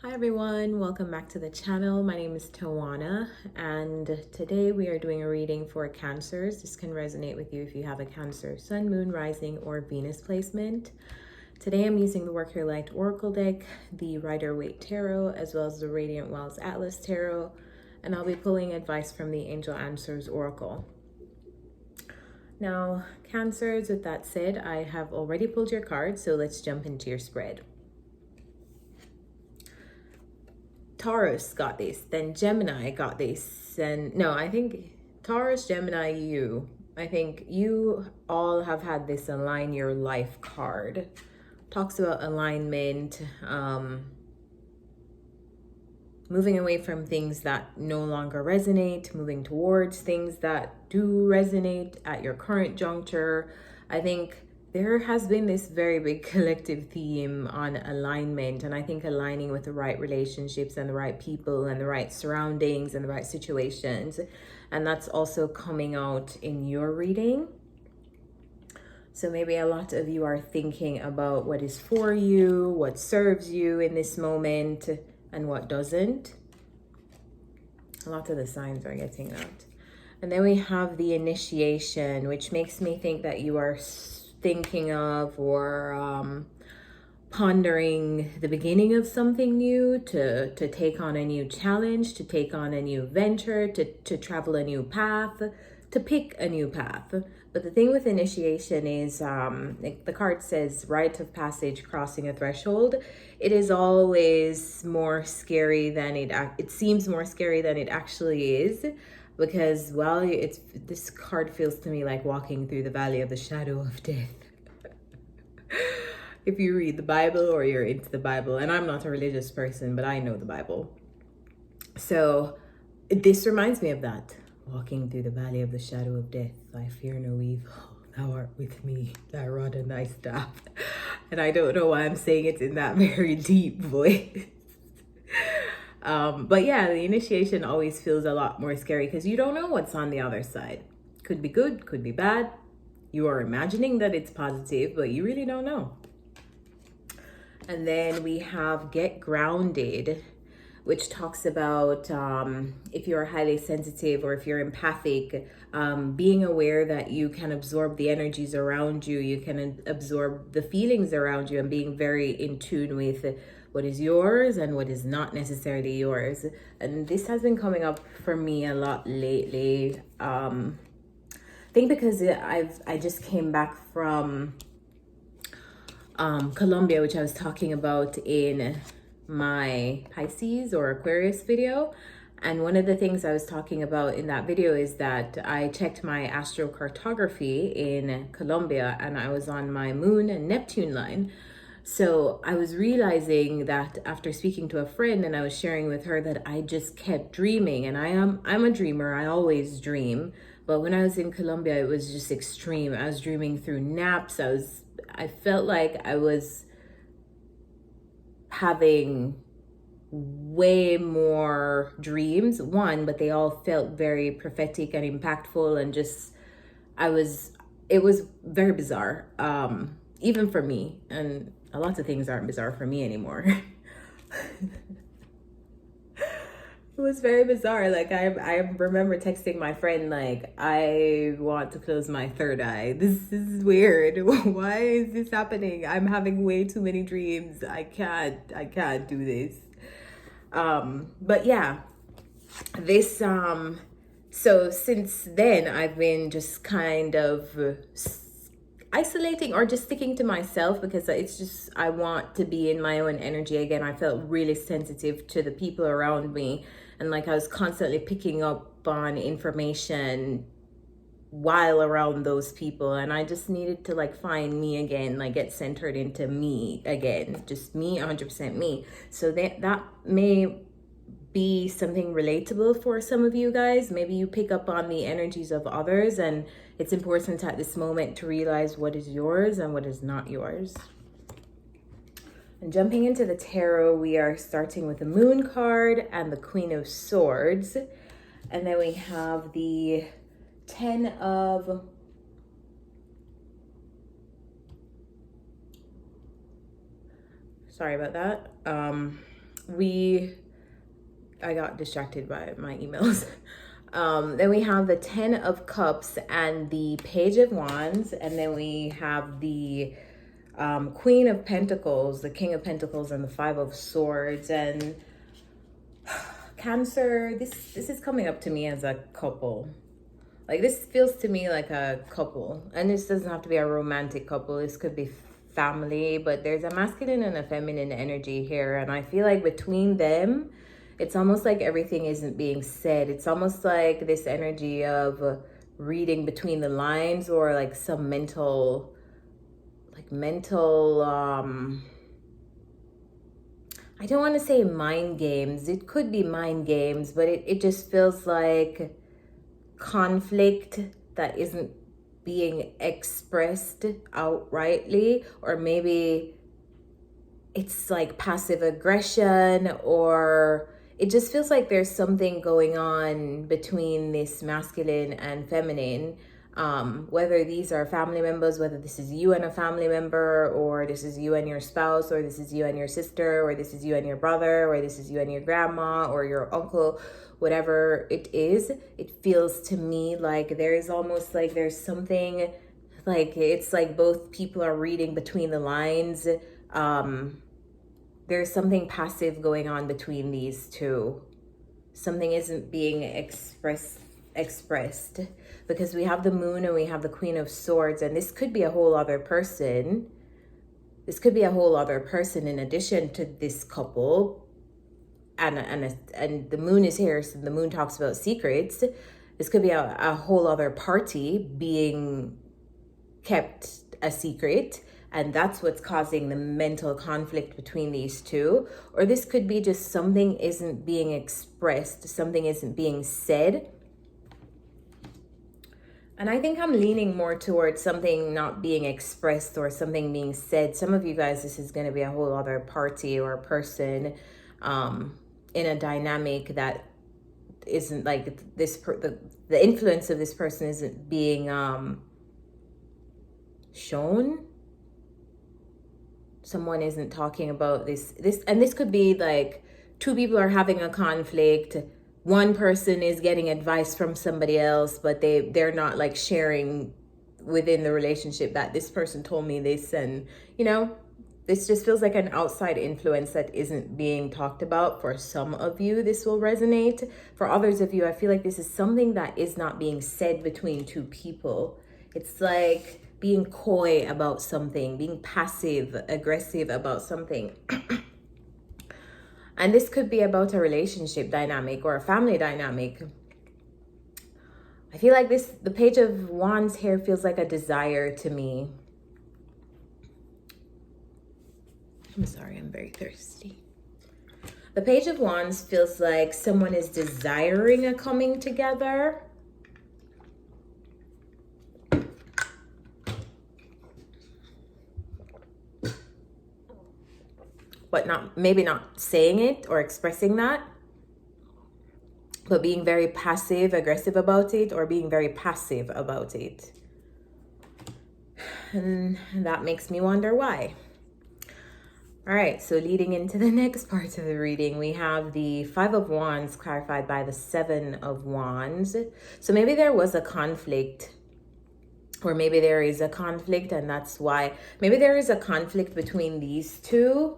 Hi everyone, welcome back to the channel. My name is Tawana and today we are doing a reading for Cancers. This can resonate with you if you have a Cancer Sun, Moon, Rising, or Venus placement. Today I'm using the Work Your Light Oracle deck, the Rider-Waite Tarot, as well as the Radiant Wells Atlas Tarot, and I'll be pulling advice from the Angel Answers Oracle. Now, Cancers, with that said, I have already pulled your cards, so let's jump into your spread. Taurus got this, then Gemini got this, and no, I think Taurus, Gemini, I think you all have had this align your life card. Talks about alignment, moving away from things that no longer resonate, moving towards things that do resonate at your current juncture. I think there has been this very big collective theme on alignment, and I think aligning with the right relationships and the right people and the right surroundings and the right situations, and that's also coming out in your reading. So maybe a lot of you are thinking about what is for you, what serves you in this moment, and what doesn't. A lot of the signs are getting that. And then we have the initiation, which makes me think that you are thinking of or pondering the beginning of something new, to take on a new challenge, to take on a new venture, to travel a new path, to pick a new path. But the thing with initiation is, the card says rite of passage, crossing a threshold. It is always more scary than it seems more scary than it actually is. Because, well, this card feels to me like walking through the valley of the shadow of death. If you read the Bible or you're into the Bible, and I'm not a religious person, but I know the Bible. So this reminds me of that. Walking through the valley of the shadow of death, I fear no evil. Thou art with me, thy rod and thy staff. And I don't know why I'm saying it in that very deep voice. But yeah, the initiation always feels a lot more scary because you don't know what's on the other side. Could be good, could be bad. You are imagining that it's positive, but you really don't know. And then we have Get Grounded, which talks about if you're highly sensitive or if you're empathic, being aware that you can absorb the energies around you, you can absorb the feelings around you, and being very in tune with what is yours and what is not necessarily yours. And this has been coming up for me a lot lately. I think because I just came back from Colombia, which I was talking about in my Pisces or Aquarius video. And one of the things I was talking about in that video is that I checked my astrocartography in Colombia and I was on my Moon and Neptune line. So I was realizing that after speaking to a friend, and I was sharing with her that I just kept dreaming, and I'm a dreamer. I always dream. But when I was in Colombia, it was just extreme. I was dreaming through naps. I felt like I was having way more dreams, but they all felt very prophetic and impactful, and just it was very bizarre, even for me, and a lot of things aren't bizarre for me anymore. It was very bizarre. Like I remember texting my friend, like, I want to close my third eye. This is weird. Why is this happening? I'm having way too many dreams. I can't do this. But yeah, this so since then I've been just kind of isolating or just sticking to myself, because it's just, I want to be in my own energy again. I felt really sensitive to the people around me, and like I was constantly picking up on information while around those people, and I just needed to like find me again, like get centered into me again, just me, 100% me. So that may be something relatable for some of you guys. Maybe you pick up on the energies of others, and it's important at this moment to realize what is yours and what is not yours. And jumping into the tarot, we are starting with the Moon card and the Queen of Swords, and then we have the Ten of sorry about that I got distracted by my emails. Then we have the 10 of Cups and the Page of Wands, and then we have the Queen of Pentacles, the King of Pentacles, and the Five of Swords. And Cancer, this is coming up to me as a couple. Like, this feels to me like a couple, and this doesn't have to be a romantic couple. This could be family, but there's a masculine and a feminine energy here, and I feel like between them, it's almost like everything isn't being said. It's almost like this energy of reading between the lines, or like some mental I don't want to say mind games. It could be mind games, but it just feels like conflict that isn't being expressed outrightly, or maybe it's like passive aggression, or it just feels like there's something going on between this masculine and feminine. Whether these are family members, whether this is you and a family member, or this is you and your spouse, or this is you and your sister, or this is you and your brother, or this is you and your grandma or your uncle, whatever it is, it feels to me like there is almost like there's something, like it's like both people are reading between the lines. There's something passive going on between these two. Something isn't being expressed, because we have the Moon and we have the Queen of Swords, and this could be a whole other person. This could be a whole other person in addition to this couple. And the Moon is here, so the Moon talks about secrets. This could be a whole other party being kept a secret, and that's what's causing the mental conflict between these two. Or this could be just something isn't being expressed, something isn't being said. And I think I'm leaning more towards something not being expressed or something being said. Some of you guys, this is going to be a whole other party or person in a dynamic that isn't like this. The influence of this person isn't being shown. Someone isn't talking about this, and this could be like two people are having a conflict. One person is getting advice from somebody else, but they're not like sharing within the relationship that this person told me this, and this just feels like an outside influence that isn't being talked about. For some of you, this will resonate. For others of you, I feel like this is something that is not being said between two people. It's like being coy about something, being passive aggressive about something. And this could be about a relationship dynamic or a family dynamic. I feel like the Page of Wands here feels like a desire to me. I'm sorry, I'm very thirsty. The Page of Wands feels like someone is desiring a coming together. But maybe not saying it or expressing that, but being very passive aggressive about it, or being very passive about it. And that makes me wonder why. All right, so leading into the next part of the reading, we have the Five of Wands clarified by the Seven of Wands. So maybe there was a conflict, or maybe there is a conflict, and that's why. Maybe there is a conflict between these two,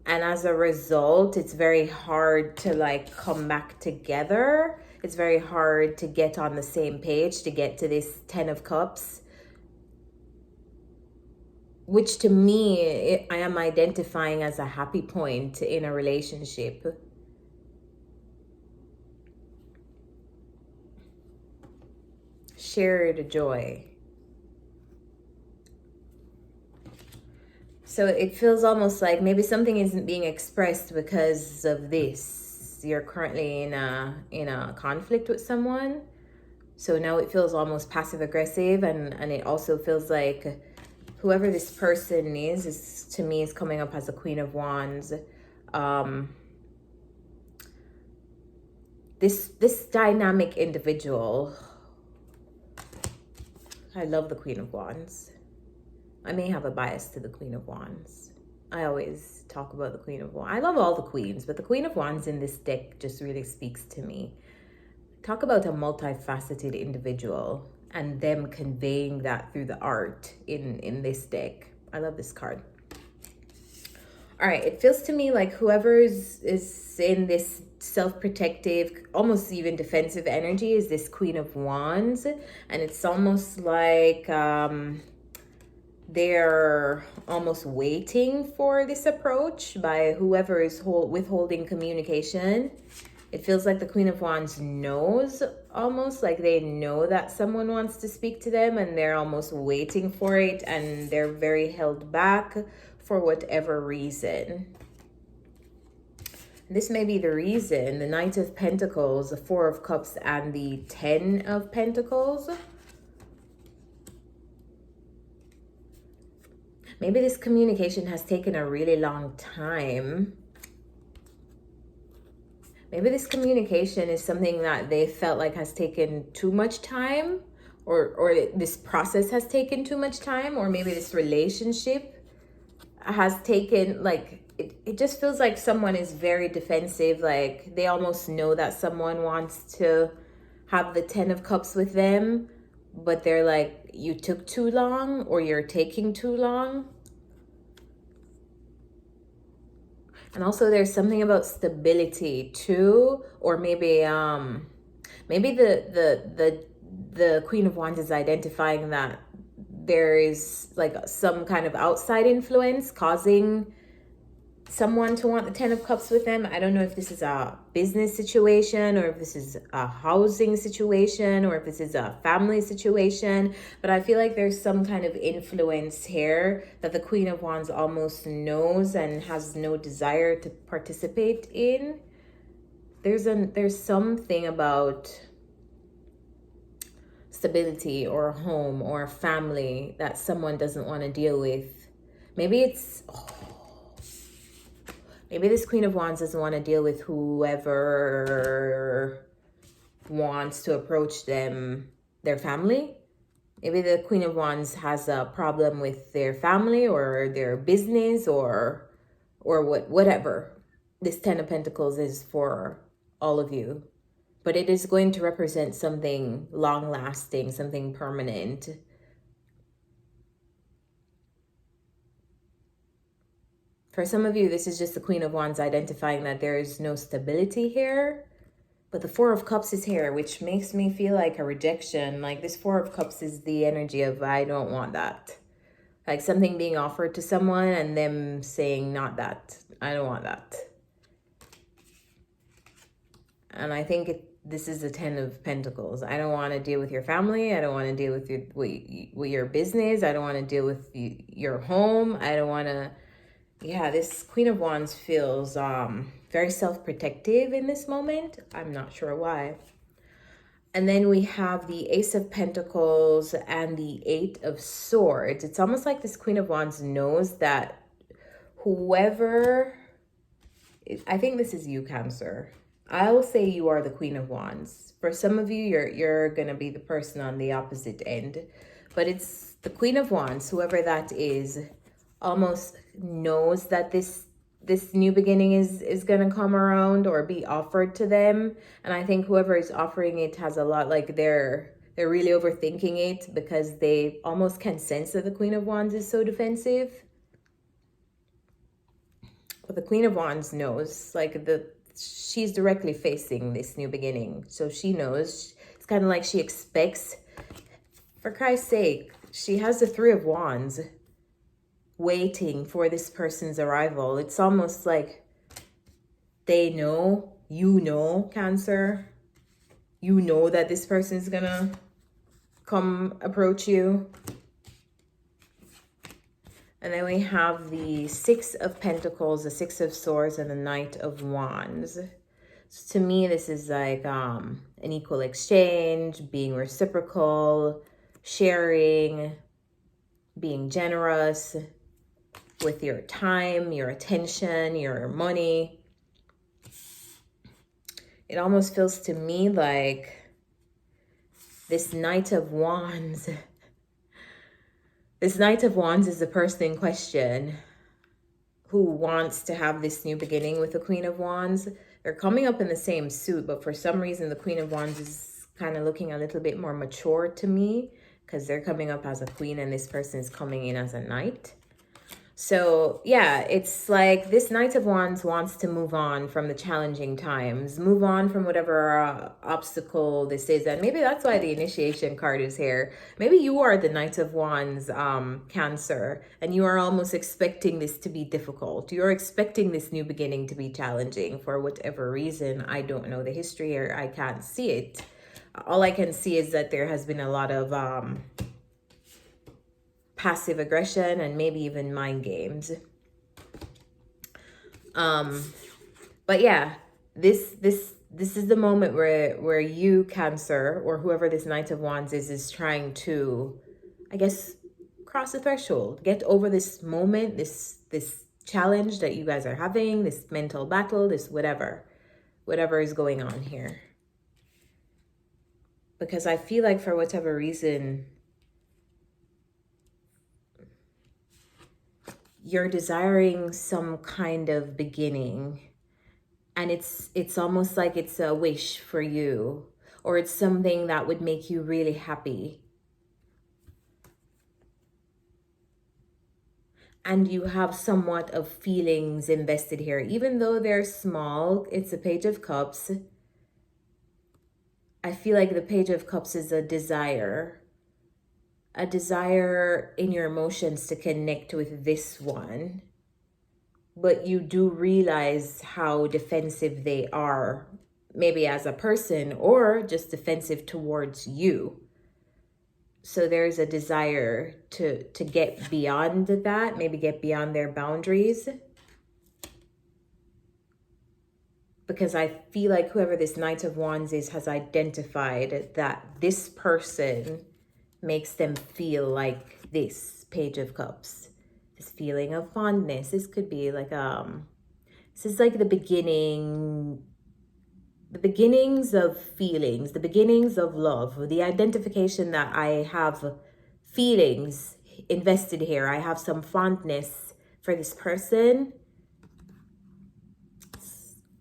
and as a result, it's very hard to like come back together. It's very hard to get on the same page, to get to this 10 of Cups, which to me, I am identifying as a happy point in a relationship. Shared joy. So it feels almost like maybe something isn't being expressed because of this. You're currently in a conflict with someone. So now it feels almost passive aggressive, and it also feels like whoever this person is to me is coming up as a Queen of Wands. This dynamic individual. I love the Queen of Wands. I may have a bias to the Queen of Wands. I always talk about the Queen of Wands. I love all the queens, but the Queen of Wands in this deck just really speaks to me. Talk about a multifaceted individual and them conveying that through the art in this deck. I love this card. All right, it feels to me like whoever is in this self-protective, almost even defensive energy is this Queen of Wands. And it's almost like they're almost waiting for this approach by whoever is withholding communication. It feels like the Queen of Wands knows, almost like they know that someone wants to speak to them and they're almost waiting for it, and they're very held back for whatever reason. This may be the reason. The Knight of Pentacles, the Four of Cups, and the Ten of Pentacles. Maybe this communication has taken a really long time. Maybe this communication is something that they felt like has taken too much time, or this process has taken too much time, or maybe this relationship has taken, like, it just feels like someone is very defensive. Like they almost know that someone wants to have the Ten of Cups with them, but they're like, you took too long, or you're taking too long. And also there's something about stability too, or maybe maybe the Queen of Wands is identifying that there is like some kind of outside influence causing someone to want the Ten of Cups with them. I don't know if this is a business situation, or if this is a housing situation, or if this is a family situation, but I feel like there's some kind of influence here that the Queen of Wands almost knows and has no desire to participate in. There's something about stability or a home or a family that someone doesn't want to deal with. Maybe it's maybe this Queen of Wands doesn't want to deal with whoever wants to approach them, their family. Maybe the Queen of Wands has a problem with their family or their business or whatever. This Ten of Pentacles is for all of you. But it is going to represent something long-lasting, something permanent. For some of you, this is just the Queen of Wands identifying that there is no stability here. But the Four of Cups is here, which makes me feel like a rejection. Like this Four of Cups is the energy of, I don't want that. Like something being offered to someone and them saying, not that. I don't want that. And I think this is the Ten of Pentacles. I don't want to deal with your family. I don't want to deal with your business. I don't want to deal with your home. I don't want to... Yeah, this Queen of Wands feels very self-protective in this moment. I'm not sure why. And then we have the Ace of Pentacles and the Eight of Swords. It's almost like this Queen of Wands knows that whoever... I think this is you, Cancer. I will say you are the Queen of Wands. For some of you, you're going to be the person on the opposite end. But it's the Queen of Wands, whoever that is, almost knows that this new beginning is going to come around or be offered to them. And I think whoever is offering it has a lot, like they're really overthinking it because they almost can sense that the Queen of Wands is so defensive. But the Queen of Wands knows, like she's directly facing this new beginning. So she knows. It's kind of like she expects, for Christ's sake, she has the Three of Wands waiting for this person's arrival. It's almost like they know, you know, Cancer. You know that this person's gonna come approach you. And then we have the Six of Pentacles, the Six of Swords, and the Knight of Wands. So to me, this is like an equal exchange, being reciprocal, sharing, being generous with your time, your attention, your money. It almost feels to me like this Knight of Wands... This Knight of Wands is the person in question who wants to have this new beginning with the Queen of Wands. They're coming up in the same suit, but for some reason the Queen of Wands is kind of looking a little bit more mature to me, because they're coming up as a queen and this person is coming in as a knight. So yeah, it's like this Knight of Wands wants to move on from the challenging times, move on from whatever obstacle this is. And maybe that's why the initiation card is here. Maybe you are the Knight of Wands, Cancer, and you are almost expecting this to be difficult. You're expecting this new beginning to be challenging for whatever reason. I don't know the history, or I can't see it. All I can see is that there has been a lot of passive aggression and maybe even mind games. But yeah, this is the moment where you, Cancer, or whoever this Knight of Wands is trying to, I guess, cross the threshold, get over this moment, this challenge that you guys are having, this mental battle, this whatever is going on here. Because I feel like for whatever reason, you're desiring some kind of beginning, and it's almost like it's a wish for you, or it's something that would make you really happy. And you have somewhat of feelings invested here, even though they're small. It's a Page of Cups. I feel like the Page of Cups is a desire in your emotions to connect with this one, but you do realize how defensive they are, maybe as a person or just defensive towards you. So there's a desire to get beyond that, maybe get beyond their boundaries. Because I feel like whoever this Knight of Wands is has identified that this person makes them feel like this Page of Cups, this feeling of fondness. This could be like this is like the beginnings of feelings, the beginnings of love, the identification that I have feelings invested here. I have some fondness for this person.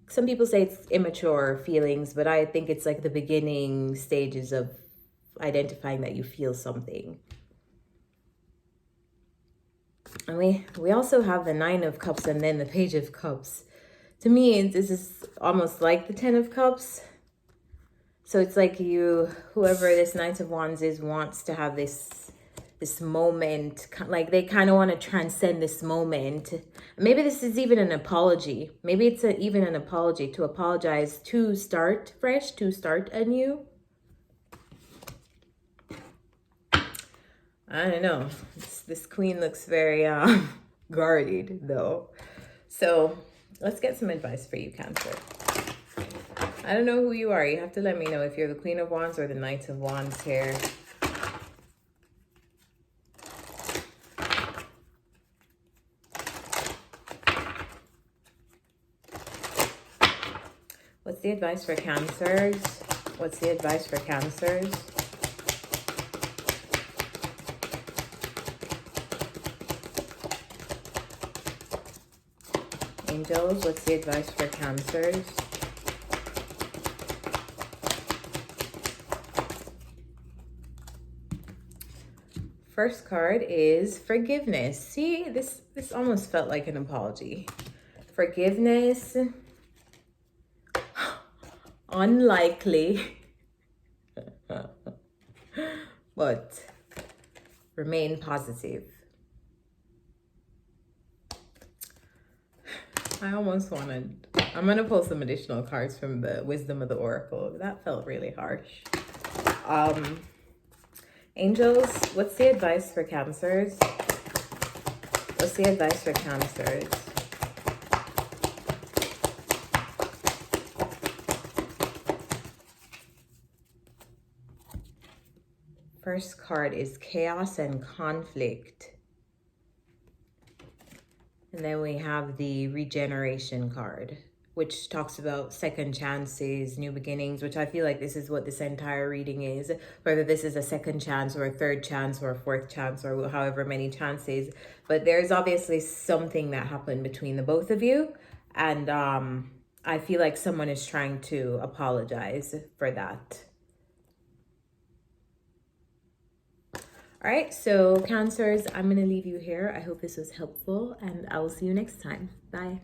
Some people say it's immature feelings, but I think it's like the beginning stages of identifying that you feel something. And we also have the Nine of Cups and then the Page of Cups. To me, this is almost like the Ten of Cups. So it's like whoever this Knight of Wands is, wants to have this moment, like they kind of want to transcend this moment. Maybe this is even an apology. Maybe it's even an apology, to apologize, to start fresh, to start anew. I don't know. This queen looks very guarded though. So let's get some advice for you, Cancer. I don't know who you are. You have to let me know if you're the Queen of Wands or the Knight of Wands here. What's the advice for Cancers? What's the advice for Cancers? Angels, what's the advice for Cancers? First card is forgiveness. See, this almost felt like an apology. Forgiveness. Unlikely. But remain positive. I almost wanted, I'm going to pull some additional cards from the Wisdom of the Oracle. That felt really harsh. Angels, what's the advice for Cancers? What's the advice for Cancers? First card is chaos and conflict. And then we have the regeneration card. which talks about second chances, new beginnings, which I feel like this is what this entire reading is, whether this is a second chance or a third chance or a fourth chance or however many chances. But there's obviously something that happened between the both of you. And I feel like someone is trying to apologize for that. All right, so Cancers, I'm going to leave you here. I hope this was helpful, and I will see you next time. Bye.